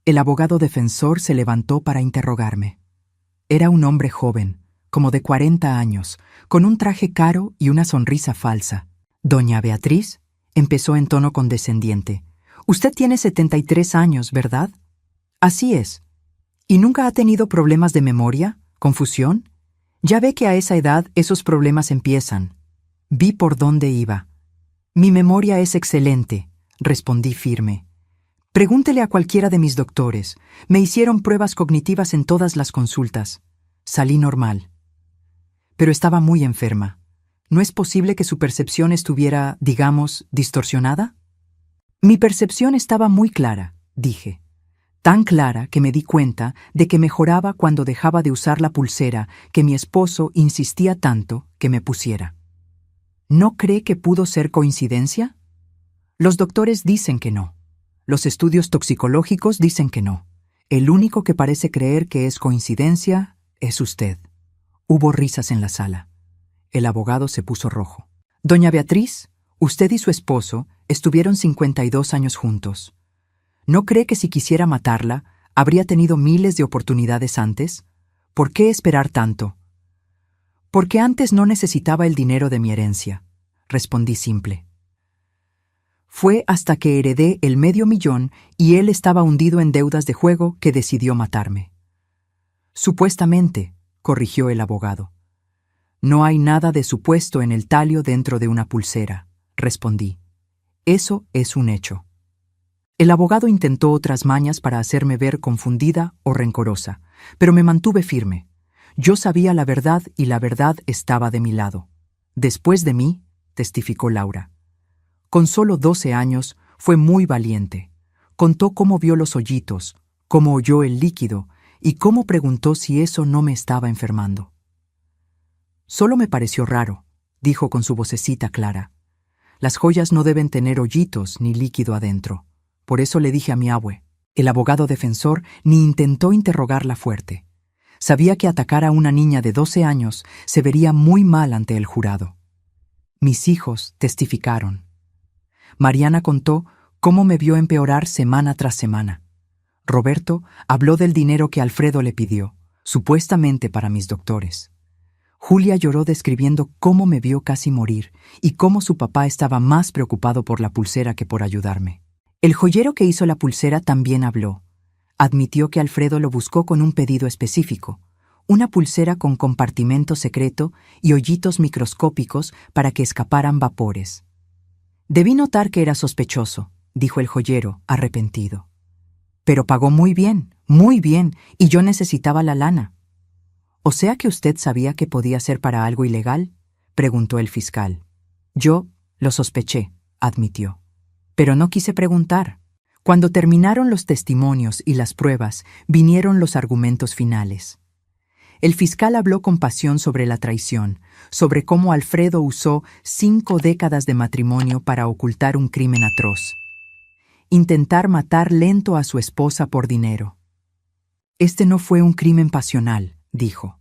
El abogado defensor se levantó para interrogarme. Era un hombre joven, como de 40 años, con un traje caro y una sonrisa falsa. «Doña Beatriz», empezó en tono condescendiente, «usted tiene 73 años, ¿verdad?». «Así es». «¿Y nunca ha tenido problemas de memoria? ¿Confusión? Ya ve que a esa edad esos problemas empiezan». Vi por dónde iba. «Mi memoria es excelente», respondí firme. «Pregúntele a cualquiera de mis doctores. Me hicieron pruebas cognitivas en todas las consultas. Salí normal». Pero estaba muy enferma. ¿No es posible que su percepción estuviera, digamos, distorsionada? Mi percepción estaba muy clara, dije. Tan clara que me di cuenta de que mejoraba cuando dejaba de usar la pulsera que mi esposo insistía tanto que me pusiera. ¿No cree que pudo ser coincidencia? Los doctores dicen que no. Los estudios toxicológicos dicen que no. El único que parece creer que es coincidencia es usted. Hubo risas en la sala. El abogado se puso rojo. «Doña Beatriz, usted y su esposo estuvieron 52 años juntos. ¿No cree que si quisiera matarla, habría tenido miles de oportunidades antes? ¿Por qué esperar tanto?». «Porque antes no necesitaba el dinero de mi herencia», respondí simple. «Fue hasta que heredé el $500,000 y él estaba hundido en deudas de juego que decidió matarme». «Supuestamente», corrigió el abogado. «No hay nada de supuesto en el talio dentro de una pulsera», respondí. «Eso es un hecho». El abogado intentó otras mañas para hacerme ver confundida o rencorosa, pero me mantuve firme. Yo sabía la verdad y la verdad estaba de mi lado. «Después de mí», testificó Laura. Con solo 12 años, fue muy valiente. Contó cómo vio los hoyitos, cómo oyó el líquido y cómo preguntó si eso no me estaba enfermando. «Solo me pareció raro», dijo con su vocecita clara. «Las joyas no deben tener hoyitos ni líquido adentro. Por eso le dije a mi abue». El abogado defensor ni intentó interrogarla fuerte. Sabía que atacar a una niña de 12 años se vería muy mal ante el jurado. Mis hijos testificaron. Mariana contó cómo me vio empeorar semana tras semana. Roberto habló del dinero que Alfredo le pidió, supuestamente para mis doctores. Julia lloró describiendo cómo me vio casi morir y cómo su papá estaba más preocupado por la pulsera que por ayudarme. El joyero que hizo la pulsera también habló. Admitió que Alfredo lo buscó con un pedido específico, una pulsera con compartimento secreto y hoyitos microscópicos para que escaparan vapores. «Debí notar que era sospechoso», dijo el joyero, arrepentido. «Pero pagó muy bien, y yo necesitaba la lana». «¿O sea que usted sabía que podía ser para algo ilegal?», preguntó el fiscal. «Yo lo sospeché», admitió. «Pero no quise preguntar. Cuando terminaron los testimonios y las pruebas, vinieron los argumentos finales. El fiscal habló con pasión sobre la traición, sobre cómo Alfredo usó 5 décadas de matrimonio para ocultar un crimen atroz. Intentar matar lento a su esposa por dinero. Este no fue un crimen pasional, dijo.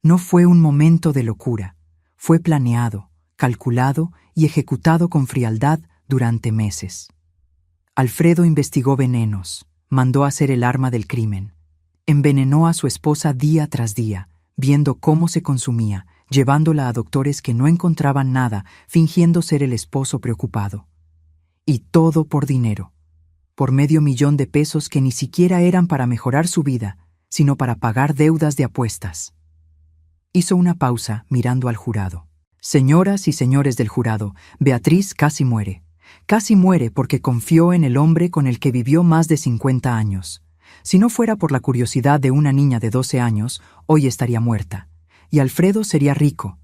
No fue un momento de locura. Fue planeado, calculado y ejecutado con frialdad durante meses. Alfredo investigó venenos, mandó hacer el arma del crimen. Envenenó a su esposa día tras día, viendo cómo se consumía, llevándola a doctores que no encontraban nada, fingiendo ser el esposo preocupado. Y todo por dinero. Por $500,000 que ni siquiera eran para mejorar su vida, sino para pagar deudas de apuestas. Hizo una pausa mirando al jurado. Señoras y señores del jurado, Beatriz casi muere. Casi muere porque confió en el hombre con el que vivió más de 50 años. Si no fuera por la curiosidad de una niña de 12 años, hoy estaría muerta. Y Alfredo sería rico,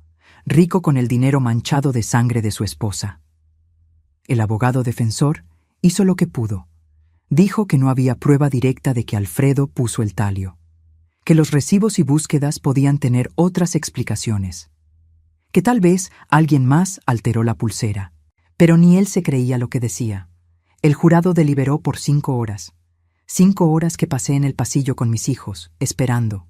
rico con el dinero manchado de sangre de su esposa. El abogado defensor hizo lo que pudo. Dijo que no había prueba directa de que Alfredo puso el talio, que los recibos y búsquedas podían tener otras explicaciones, que tal vez alguien más alteró la pulsera, pero ni él se creía lo que decía. El jurado deliberó por 5 horas. 5 horas que pasé en el pasillo con mis hijos, esperando.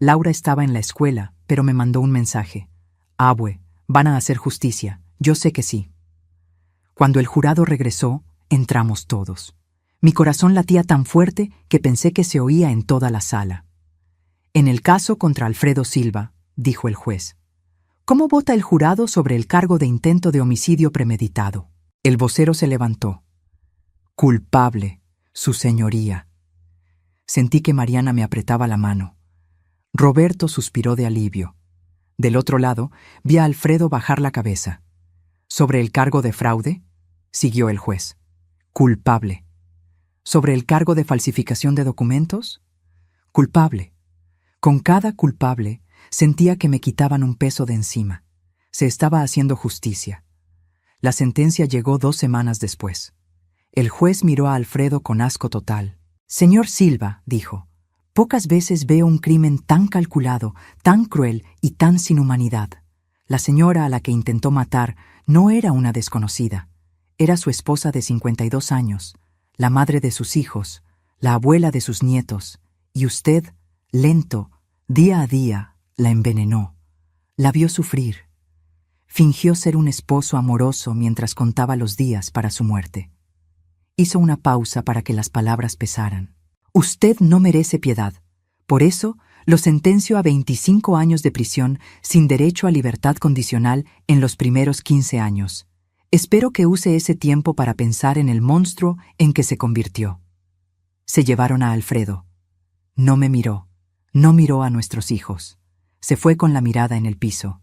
Laura estaba en la escuela, pero me mandó un mensaje. Abue, van a hacer justicia, yo sé que sí. Cuando el jurado regresó, entramos todos. Mi corazón latía tan fuerte que pensé que se oía en toda la sala. En el caso contra Alfredo Silva, dijo el juez, ¿cómo vota el jurado sobre el cargo de intento de homicidio premeditado? El vocero se levantó. Culpable, su señoría. Sentí que Mariana me apretaba la mano. Roberto suspiró de alivio. Del otro lado, vi a Alfredo bajar la cabeza. ¿Sobre el cargo de fraude? Siguió el juez. Culpable. ¿Sobre el cargo de falsificación de documentos? Culpable. Con cada culpable, sentía que me quitaban un peso de encima. Se estaba haciendo justicia. La sentencia llegó 2 semanas después. El juez miró a Alfredo con asco total. Señor Silva, dijo, pocas veces veo un crimen tan calculado, tan cruel y tan sin humanidad. La señora a la que intentó matar no era una desconocida. Era su esposa de 52 años, la madre de sus hijos, la abuela de sus nietos, y usted, lento, día a día, la envenenó. La vio sufrir. Fingió ser un esposo amoroso mientras contaba los días para su muerte. Hizo una pausa para que las palabras pesaran. Usted no merece piedad. Por eso, lo sentencio a 25 años de prisión sin derecho a libertad condicional en los primeros 15 años. Espero que use ese tiempo para pensar en el monstruo en que se convirtió. Se llevaron a Alfredo. No me miró. No miró a nuestros hijos. Se fue con la mirada en el piso.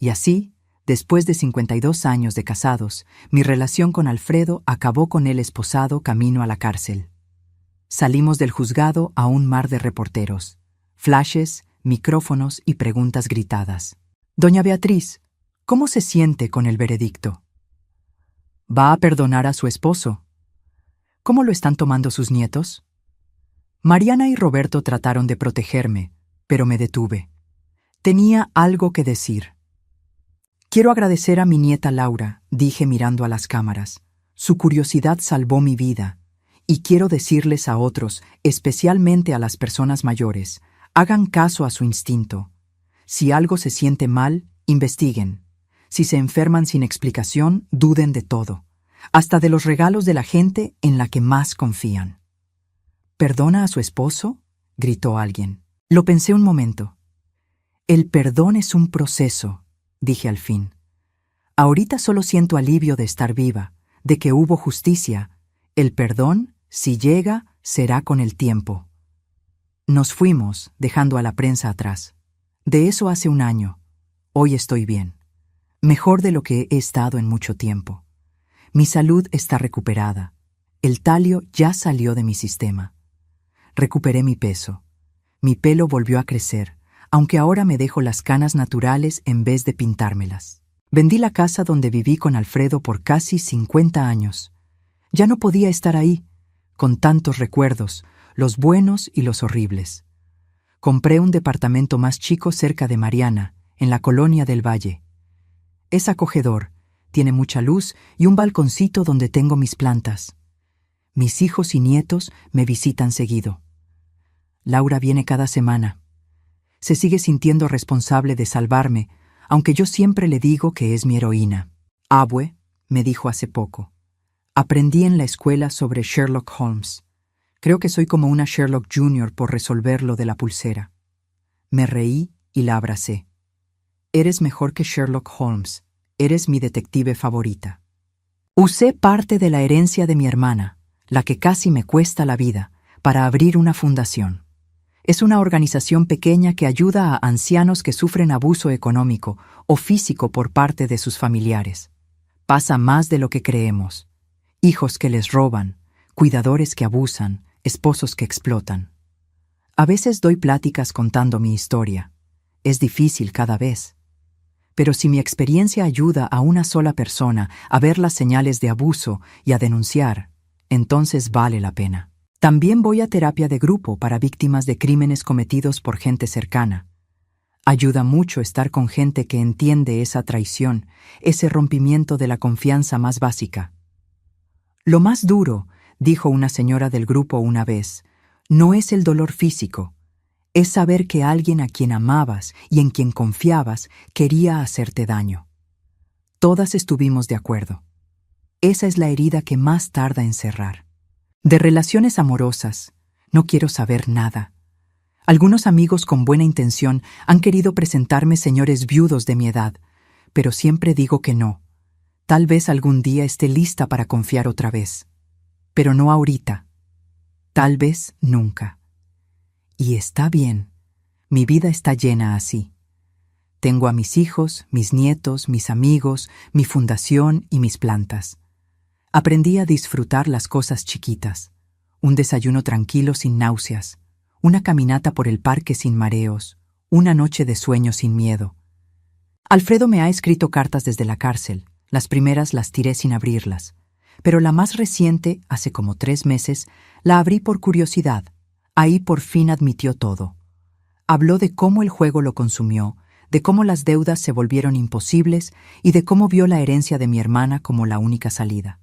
Y así, después de 52 años de casados, mi relación con Alfredo acabó con él esposado camino a la cárcel. Salimos del juzgado a un mar de reporteros, flashes, micrófonos y preguntas gritadas. Doña Beatriz, ¿cómo se siente con el veredicto? ¿Va a perdonar a su esposo? ¿Cómo lo están tomando sus nietos? Mariana y Roberto trataron de protegerme, pero me detuve. Tenía algo que decir. Quiero agradecer a mi nieta Laura, dije mirando a las cámaras. Su curiosidad salvó mi vida. Y quiero decirles a otros, especialmente a las personas mayores, hagan caso a su instinto. Si algo se siente mal, investiguen. Si se enferman sin explicación, duden de todo, hasta de los regalos de la gente en la que más confían. ¿Perdona a su esposo?, gritó alguien. Lo pensé un momento. El perdón es un proceso, dije al fin. Ahorita solo siento alivio de estar viva, de que hubo justicia. El perdón, si llega, será con el tiempo. Nos fuimos, dejando a la prensa atrás. De eso hace 1 año. Hoy estoy bien. Mejor de lo que he estado en mucho tiempo. Mi salud está recuperada. El talio ya salió de mi sistema. Recuperé mi peso. Mi pelo volvió a crecer, aunque ahora me dejo las canas naturales en vez de pintármelas. Vendí la casa donde viví con Alfredo por casi 50 años. Ya no podía estar ahí. con tantos recuerdos, los buenos y los horribles. Compré un departamento más chico cerca de Mariana, en la colonia del Valle. Es acogedor, tiene mucha luz y un balconcito donde tengo mis plantas. Mis hijos y nietos me visitan seguido. Laura viene cada semana. Se sigue sintiendo responsable de salvarme, aunque yo siempre le digo que es mi heroína. Abue, me dijo hace poco. Aprendí en la escuela sobre Sherlock Holmes. Creo que soy como una Sherlock Jr. por resolver lo de la pulsera. Me reí y la abracé. Eres mejor que Sherlock Holmes. Eres mi detective favorita. Usé parte de la herencia de mi hermana, la que casi me cuesta la vida, para abrir una fundación. Es una organización pequeña que ayuda a ancianos que sufren abuso económico o físico por parte de sus familiares. Pasa más de lo que creemos. Hijos que les roban, cuidadores que abusan, esposos que explotan. A veces doy pláticas contando mi historia. Es difícil cada vez. Pero si mi experiencia ayuda a una sola persona a ver las señales de abuso y a denunciar, entonces vale la pena. También voy a terapia de grupo para víctimas de crímenes cometidos por gente cercana. Ayuda mucho estar con gente que entiende esa traición, ese rompimiento de la confianza más básica. Lo más duro, dijo una señora del grupo una vez, no es el dolor físico, es saber que alguien a quien amabas y en quien confiabas quería hacerte daño. Todas estuvimos de acuerdo. Esa es la herida que más tarda en cerrar. De relaciones amorosas, no quiero saber nada. Algunos amigos con buena intención han querido presentarme señores viudos de mi edad, pero siempre digo que no. Tal vez algún día esté lista para confiar otra vez. Pero no ahorita. Tal vez nunca. Y está bien. Mi vida está llena así. Tengo a mis hijos, mis nietos, mis amigos, mi fundación y mis plantas. Aprendí a disfrutar las cosas chiquitas. Un desayuno tranquilo sin náuseas, una caminata por el parque sin mareos, una noche de sueño sin miedo. Alfredo me ha escrito cartas desde la cárcel. Las primeras las tiré sin abrirlas. Pero la más reciente, hace como 3 meses, la abrí por curiosidad. Ahí por fin admitió todo. Habló de cómo el juego lo consumió, de cómo las deudas se volvieron imposibles y de cómo vio la herencia de mi hermana como la única salida.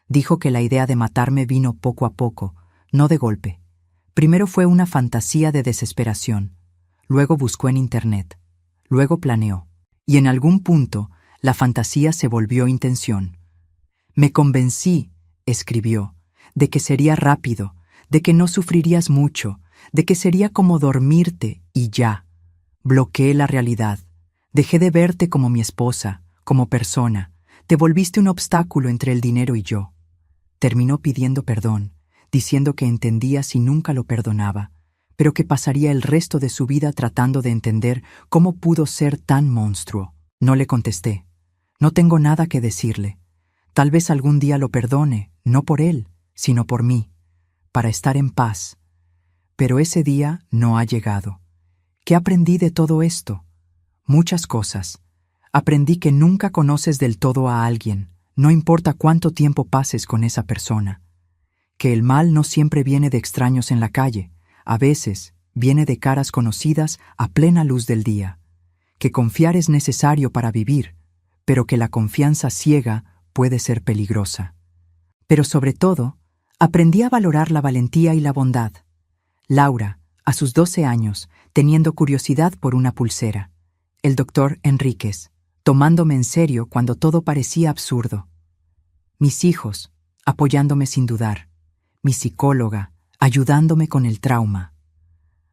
Dijo que la idea de matarme vino poco a poco, no de golpe. Primero fue una fantasía de desesperación, luego buscó en Internet, luego planeó, y en algún punto la fantasía se volvió intención. Me convencí, escribió, de que sería rápido, de que no sufrirías mucho, de que sería como dormirte y ya. Bloqueé la realidad. Dejé de verte como mi esposa, como persona. Te volviste un obstáculo entre el dinero y yo. Terminó pidiendo perdón, diciendo que entendía si nunca lo perdonaba, pero que pasaría el resto de su vida tratando de entender cómo pudo ser tan monstruo. No le contesté. No tengo nada que decirle. Tal vez algún día lo perdone, no por él, sino por mí, para estar en paz. Pero ese día no ha llegado. ¿Qué aprendí de todo esto? Muchas cosas. Aprendí que nunca conoces del todo a alguien, no importa cuánto tiempo pases con esa persona. Que el mal no siempre viene de extraños en la calle, a veces viene de caras conocidas a plena luz del día. Que confiar es necesario para vivir, pero que la confianza ciega puede ser peligrosa. Pero sobre todo, aprendí a valorar la valentía y la bondad. Laura, a sus 12 años, teniendo curiosidad por una pulsera. El doctor Enríquez, tomándome en serio cuando todo parecía absurdo. Mis hijos, apoyándome sin dudar. Mi psicóloga, ayudándome con el trauma.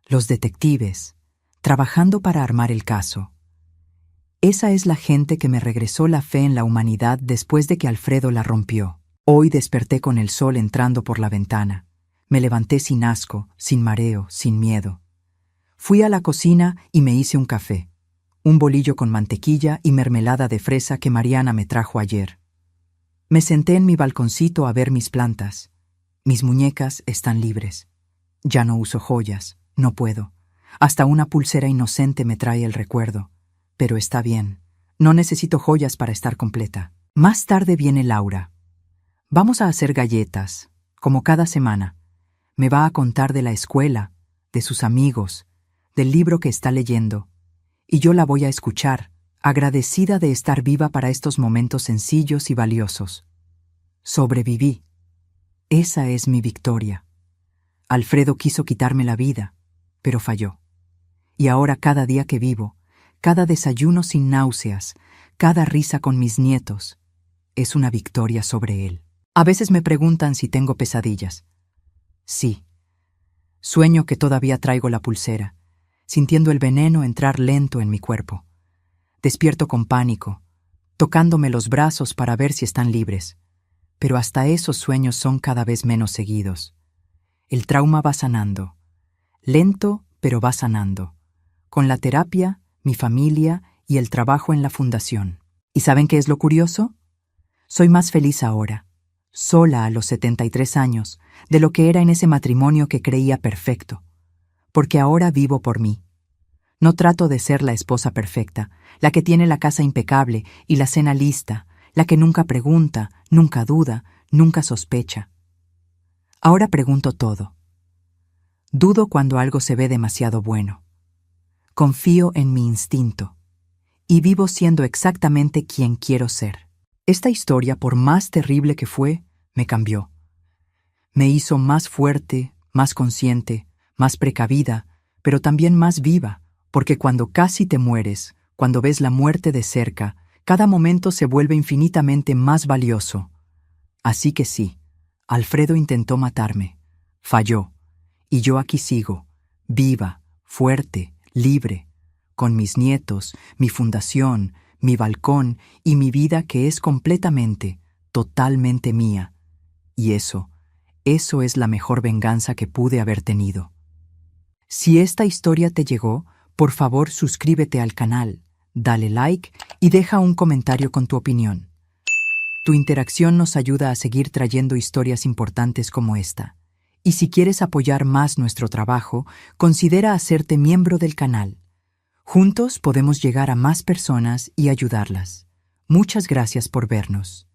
Los detectives, trabajando para armar el caso. Esa es la gente que me regresó la fe en la humanidad después de que Alfredo la rompió. Hoy desperté con el sol entrando por la ventana. Me levanté sin asco, sin mareo, sin miedo. Fui a la cocina y me hice un café. Un bolillo con mantequilla y mermelada de fresa que Mariana me trajo ayer. Me senté en mi balconcito a ver mis plantas. Mis muñecas están libres. Ya no uso joyas, no puedo. Hasta una pulsera inocente me trae el recuerdo. Pero está bien. No necesito joyas para estar completa. Más tarde viene Laura. Vamos a hacer galletas, Como cada semana, me va a contar de la escuela, de sus amigos, del libro que está leyendo, y yo la voy a escuchar, agradecida de estar viva para estos momentos sencillos y valiosos. Sobreviví. Esa es mi victoria. Alfredo quiso quitarme la vida, pero falló. Y ahora cada día que vivo, cada desayuno sin náuseas, cada risa con mis nietos, es una victoria sobre él. A veces me preguntan si tengo pesadillas. Sí. Sueño que todavía traigo la pulsera, sintiendo el veneno entrar lento en mi cuerpo. Despierto con pánico, tocándome los brazos para ver si están libres. Pero hasta esos sueños son cada vez menos seguidos. El trauma va sanando. Lento, pero va sanando. Con la terapia, mi familia y el trabajo en la fundación. ¿Y saben qué es lo curioso? Soy más feliz ahora, sola a los 73 años, de lo que era en ese matrimonio que creía perfecto. Porque ahora vivo por mí. No trato de ser la esposa perfecta, la que tiene la casa impecable y la cena lista, la que nunca pregunta, nunca duda, nunca sospecha. Ahora pregunto todo. Dudo cuando algo se ve demasiado bueno. Confío en mi instinto y vivo siendo exactamente quien quiero ser. Esta historia, por más terrible que fue, me cambió. Me hizo más fuerte, más consciente, más precavida, pero también más viva, porque cuando casi te mueres, cuando ves la muerte de cerca, cada momento se vuelve infinitamente más valioso. Así que sí, Alfredo intentó matarme, falló, y yo aquí sigo, viva, fuerte, libre, con mis nietos, mi fundación, mi balcón y mi vida que es completamente, totalmente mía. Y eso es la mejor venganza que pude haber tenido. Si esta historia te llegó, por favor suscríbete al canal, dale like y deja un comentario con tu opinión. Tu interacción nos ayuda a seguir trayendo historias importantes como esta. Y si quieres apoyar más nuestro trabajo, considera hacerte miembro del canal. Juntos podemos llegar a más personas y ayudarlas. Muchas gracias por vernos.